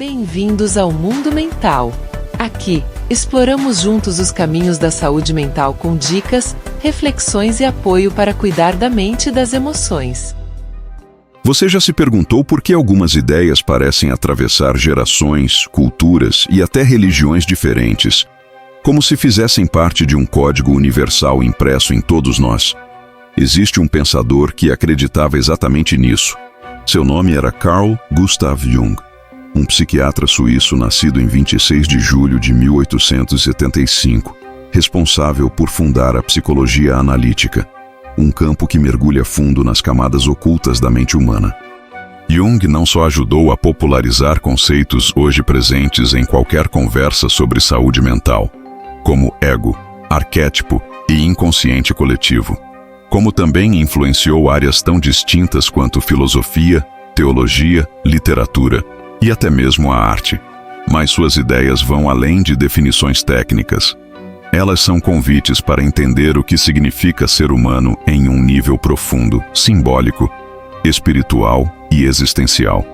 Bem-vindos ao Mundo Mental. Aqui, exploramos juntos os caminhos da saúde mental com dicas, reflexões e apoio para cuidar da mente e das emoções. Você já se perguntou por que algumas ideias parecem atravessar gerações, culturas e até religiões diferentes, como se fizessem parte de um código universal impresso em todos nós? Existe um pensador que acreditava exatamente nisso. Seu nome era Carl Gustav Jung, um psiquiatra suíço nascido em 26 de julho de 1875, responsável por fundar a psicologia analítica, um campo que mergulha fundo nas camadas ocultas da mente humana. Jung não só ajudou a popularizar conceitos hoje presentes em qualquer conversa sobre saúde mental, como ego, arquétipo e inconsciente coletivo, como também influenciou áreas tão distintas quanto filosofia, teologia, literatura e até mesmo a arte. Mas suas ideias vão além de definições técnicas. Elas são convites para entender o que significa ser humano em um nível profundo, simbólico, espiritual e existencial.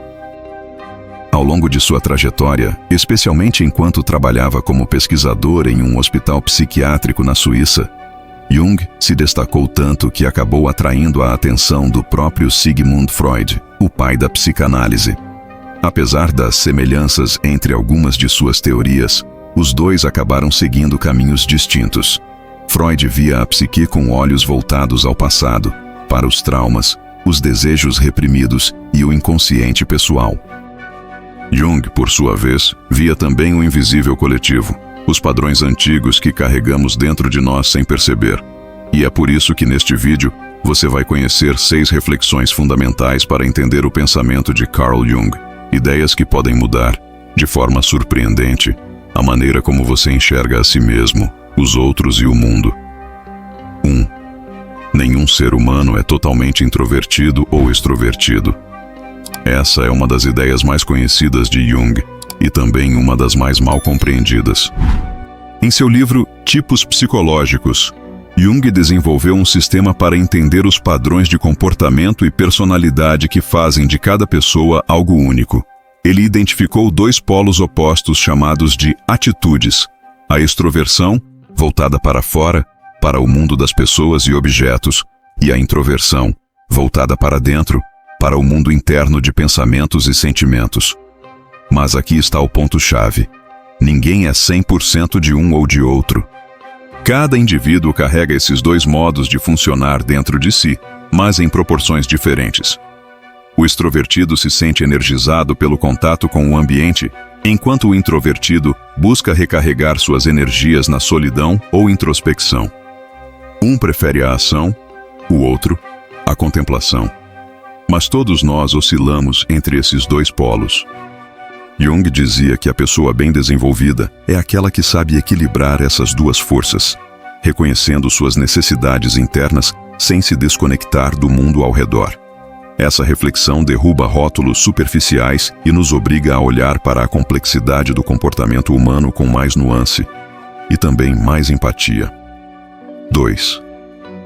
Ao longo de sua trajetória, especialmente enquanto trabalhava como pesquisador em um hospital psiquiátrico na Suíça, Jung se destacou tanto que acabou atraindo a atenção do próprio Sigmund Freud, o pai da psicanálise. Apesar das semelhanças entre algumas de suas teorias, os dois acabaram seguindo caminhos distintos. Freud via a psique com olhos voltados ao passado, para os traumas, os desejos reprimidos e o inconsciente pessoal. Jung, por sua vez, via também o invisível coletivo, os padrões antigos que carregamos dentro de nós sem perceber. E é por isso que neste vídeo você vai conhecer 6 reflexões fundamentais para entender o pensamento de Carl Jung. Ideias que podem mudar, de forma surpreendente, a maneira como você enxerga a si mesmo, os outros e o mundo. 1. Nenhum ser humano é totalmente introvertido ou extrovertido. Essa é uma das ideias mais conhecidas de Jung e também uma das mais mal compreendidas. Em seu livro Tipos Psicológicos, Jung desenvolveu um sistema para entender os padrões de comportamento e personalidade que fazem de cada pessoa algo único. Ele identificou 2 polos opostos chamados de atitudes: a extroversão, voltada para fora, para o mundo das pessoas e objetos, e a introversão, voltada para dentro, para o mundo interno de pensamentos e sentimentos. Mas aqui está o ponto-chave: ninguém é 100% de um ou de outro. Cada indivíduo carrega esses 2 modos de funcionar dentro de si, mas em proporções diferentes. O extrovertido se sente energizado pelo contato com o ambiente, enquanto o introvertido busca recarregar suas energias na solidão ou introspecção. Um prefere a ação, o outro, a contemplação. Mas todos nós oscilamos entre esses 2 polos. Jung dizia que a pessoa bem desenvolvida é aquela que sabe equilibrar essas 2 forças, reconhecendo suas necessidades internas sem se desconectar do mundo ao redor. Essa reflexão derruba rótulos superficiais e nos obriga a olhar para a complexidade do comportamento humano com mais nuance e também mais empatia. 2.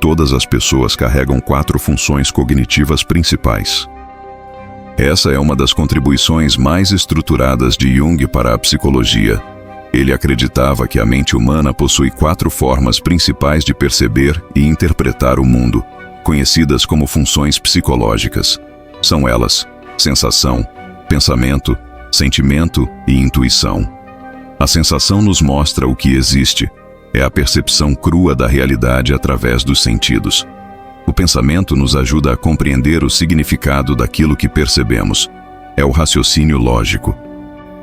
Todas as pessoas carregam 4 funções cognitivas principais. Essa é uma das contribuições mais estruturadas de Jung para a psicologia. Ele acreditava que a mente humana possui 4 formas principais de perceber e interpretar o mundo, conhecidas como funções psicológicas. São elas: sensação, pensamento, sentimento e intuição. A sensação nos mostra o que existe. É a percepção crua da realidade através dos sentidos. O pensamento nos ajuda a compreender o significado daquilo que percebemos. É o raciocínio lógico.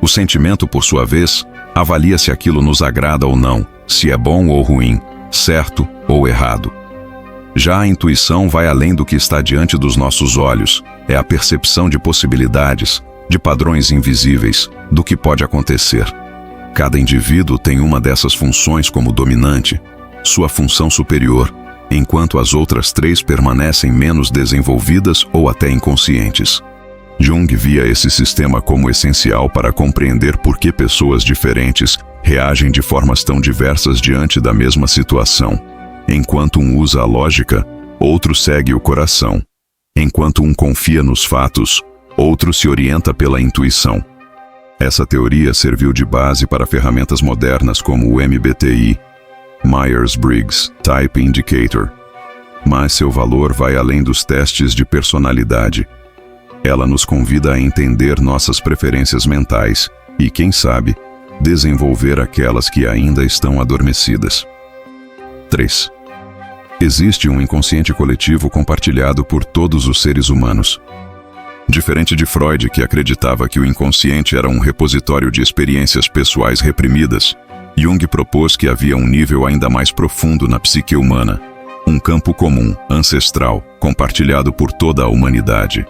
O sentimento, por sua vez, avalia se aquilo nos agrada ou não, se é bom ou ruim, certo ou errado. Já a intuição vai além do que está diante dos nossos olhos. É a percepção de possibilidades, de padrões invisíveis, do que pode acontecer. Cada indivíduo tem uma dessas funções como dominante, sua função superior, enquanto as outras 3 permanecem menos desenvolvidas ou até inconscientes. Jung via esse sistema como essencial para compreender por que pessoas diferentes reagem de formas tão diversas diante da mesma situação. Enquanto um usa a lógica, outro segue o coração. Enquanto um confia nos fatos, outro se orienta pela intuição. Essa teoria serviu de base para ferramentas modernas como o MBTI, Myers-Briggs Type Indicator. Mas seu valor vai além dos testes de personalidade. Ela nos convida a entender nossas preferências mentais e, quem sabe, desenvolver aquelas que ainda estão adormecidas. 3. Existe um inconsciente coletivo compartilhado por todos os seres humanos. Diferente de Freud, que acreditava que o inconsciente era um repositório de experiências pessoais reprimidas, Jung propôs que havia um nível ainda mais profundo na psique humana, um campo comum, ancestral, compartilhado por toda a humanidade.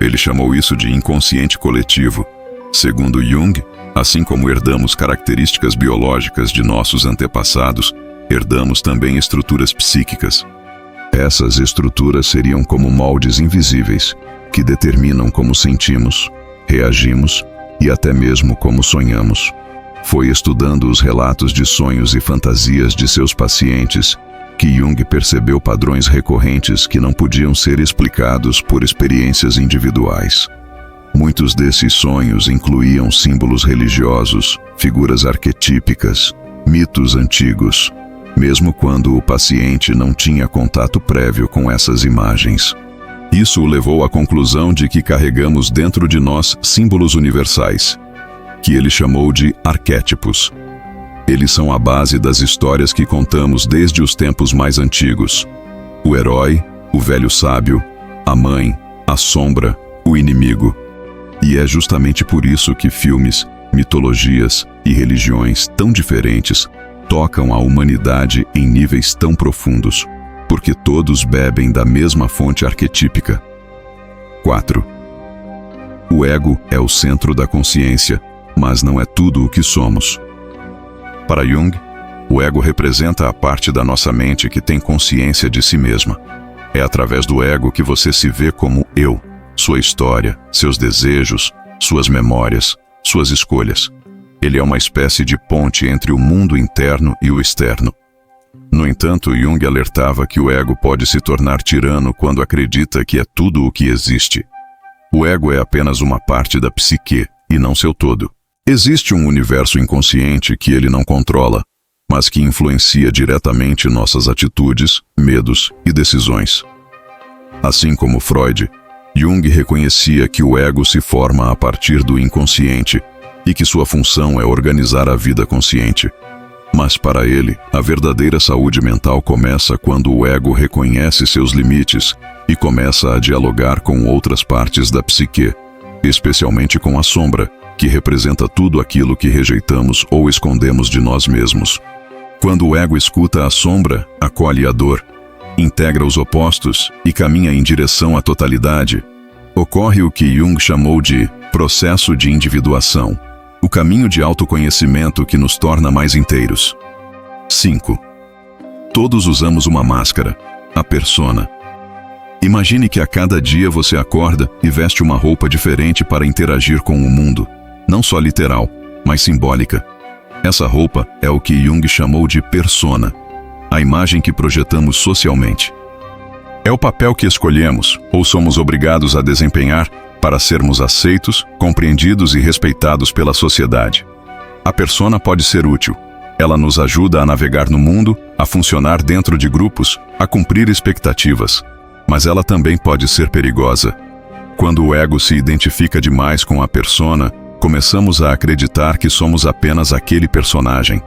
Ele chamou isso de inconsciente coletivo. Segundo Jung, assim como herdamos características biológicas de nossos antepassados, herdamos também estruturas psíquicas. Essas estruturas seriam como moldes invisíveis, que determinam como sentimos, reagimos e até mesmo como sonhamos. Foi estudando os relatos de sonhos e fantasias de seus pacientes que Jung percebeu padrões recorrentes que não podiam ser explicados por experiências individuais. Muitos desses sonhos incluíam símbolos religiosos, figuras arquetípicas, mitos antigos, mesmo quando o paciente não tinha contato prévio com essas imagens. Isso o levou à conclusão de que carregamos dentro de nós símbolos universais, que ele chamou de arquétipos. Eles são a base das histórias que contamos desde os tempos mais antigos. O herói, o velho sábio, a mãe, a sombra, o inimigo. E é justamente por isso que filmes, mitologias e religiões tão diferentes tocam a humanidade em níveis tão profundos, porque todos bebem da mesma fonte arquetípica. 4. O ego é o centro da consciência, mas não é tudo o que somos. Para Jung, o ego representa a parte da nossa mente que tem consciência de si mesma. É através do ego que você se vê como eu, sua história, seus desejos, suas memórias, suas escolhas. Ele é uma espécie de ponte entre o mundo interno e o externo. No entanto, Jung alertava que o ego pode se tornar tirano quando acredita que é tudo o que existe. O ego é apenas uma parte da psique e não seu todo. Existe um universo inconsciente que ele não controla, mas que influencia diretamente nossas atitudes, medos e decisões. Assim como Freud, Jung reconhecia que o ego se forma a partir do inconsciente e que sua função é organizar a vida consciente. Mas para ele, a verdadeira saúde mental começa quando o ego reconhece seus limites e começa a dialogar com outras partes da psique, especialmente com a sombra, que representa tudo aquilo que rejeitamos ou escondemos de nós mesmos. Quando o ego escuta a sombra, acolhe a dor, integra os opostos e caminha em direção à totalidade, ocorre o que Jung chamou de processo de individuação, o caminho de autoconhecimento que nos torna mais inteiros. 5. Todos usamos uma máscara, a persona. Imagine que a cada dia você acorda e veste uma roupa diferente para interagir com o mundo. Não só literal, mas simbólica. Essa roupa é o que Jung chamou de persona, a imagem que projetamos socialmente. É o papel que escolhemos, ou somos obrigados a desempenhar, para sermos aceitos, compreendidos e respeitados pela sociedade. A persona pode ser útil. Ela nos ajuda a navegar no mundo, a funcionar dentro de grupos, a cumprir expectativas. Mas ela também pode ser perigosa. Quando o ego se identifica demais com a persona, começamos a acreditar que somos apenas aquele personagem.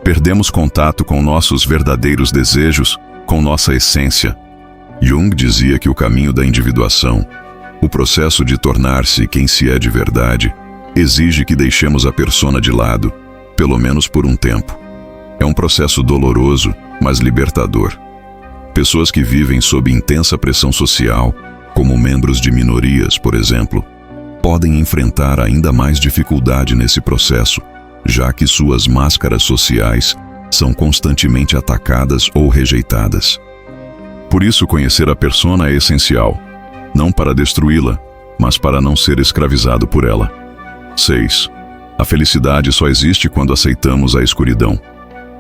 Perdemos contato com nossos verdadeiros desejos, com nossa essência. Jung dizia que o caminho da individuação, o processo de tornar-se quem se é de verdade, exige que deixemos a persona de lado, pelo menos por um tempo. É um processo doloroso, mas libertador. Pessoas que vivem sob intensa pressão social, como membros de minorias, por exemplo, podem enfrentar ainda mais dificuldade nesse processo, já que suas máscaras sociais são constantemente atacadas ou rejeitadas. Por isso, conhecer a persona é essencial, não para destruí-la, mas para não ser escravizado por ela. 6. A felicidade só existe quando aceitamos a escuridão.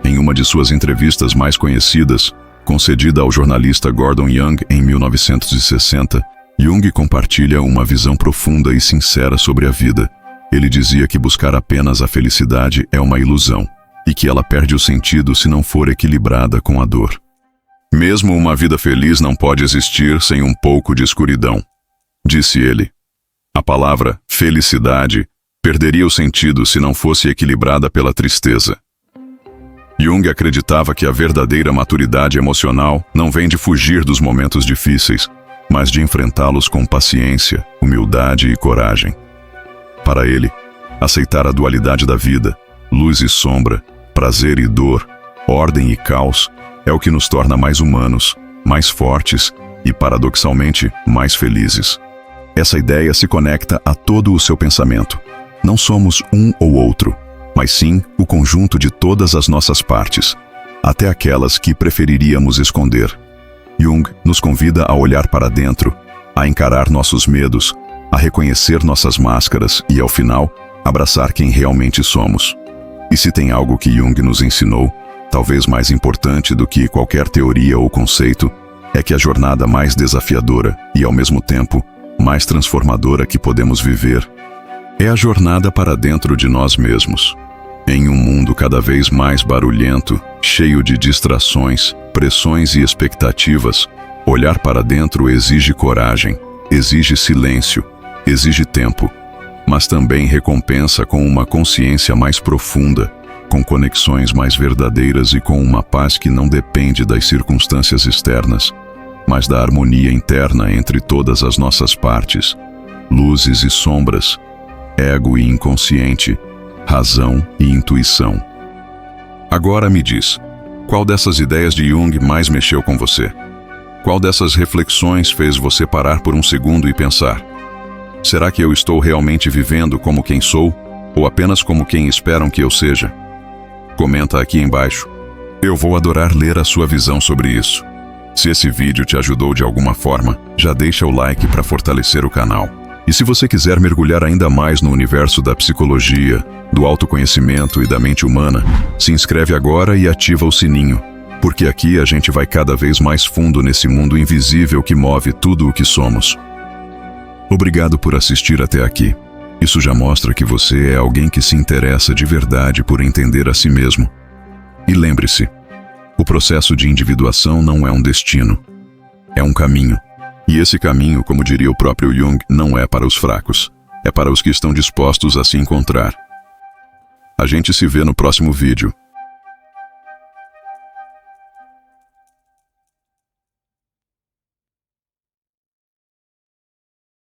Em uma de suas entrevistas mais conhecidas, concedida ao jornalista Gordon Young em 1960, Jung compartilha uma visão profunda e sincera sobre a vida. Ele dizia que buscar apenas a felicidade é uma ilusão e que ela perde o sentido se não for equilibrada com a dor. Mesmo uma vida feliz não pode existir sem um pouco de escuridão, disse ele. A palavra felicidade perderia o sentido se não fosse equilibrada pela tristeza. Jung acreditava que a verdadeira maturidade emocional não vem de fugir dos momentos difíceis, mas de enfrentá-los com paciência, humildade e coragem. Para ele, aceitar a dualidade da vida, luz e sombra, prazer e dor, ordem e caos, é o que nos torna mais humanos, mais fortes e, paradoxalmente, mais felizes. Essa ideia se conecta a todo o seu pensamento. Não somos um ou outro, mas sim o conjunto de todas as nossas partes, até aquelas que preferiríamos esconder. Jung nos convida a olhar para dentro, a encarar nossos medos, a reconhecer nossas máscaras e, ao final, abraçar quem realmente somos. E se tem algo que Jung nos ensinou, talvez mais importante do que qualquer teoria ou conceito, é que a jornada mais desafiadora e, ao mesmo tempo, mais transformadora que podemos viver é a jornada para dentro de nós mesmos. Em um mundo cada vez mais barulhento, cheio de distrações, pressões e expectativas, olhar para dentro exige coragem, exige silêncio, exige tempo, mas também recompensa com uma consciência mais profunda, com conexões mais verdadeiras e com uma paz que não depende das circunstâncias externas, mas da harmonia interna entre todas as nossas partes, luzes e sombras, ego e inconsciente, razão e intuição. Agora me diz, qual dessas ideias de Jung mais mexeu com você? Qual dessas reflexões fez você parar por um segundo e pensar: será que eu estou realmente vivendo como quem sou, ou apenas como quem esperam que eu seja? Comenta aqui embaixo. Eu vou adorar ler a sua visão sobre isso. Se esse vídeo te ajudou de alguma forma, já deixa o like para fortalecer o canal. E se você quiser mergulhar ainda mais no universo da psicologia, do autoconhecimento e da mente humana, se inscreve agora e ativa o sininho, porque aqui a gente vai cada vez mais fundo nesse mundo invisível que move tudo o que somos. Obrigado por assistir até aqui. Isso já mostra que você é alguém que se interessa de verdade por entender a si mesmo. E lembre-se, o processo de individuação não é um destino, é um caminho. E esse caminho, como diria o próprio Jung, não é para os fracos, é para os que estão dispostos a se encontrar. A gente se vê no próximo vídeo.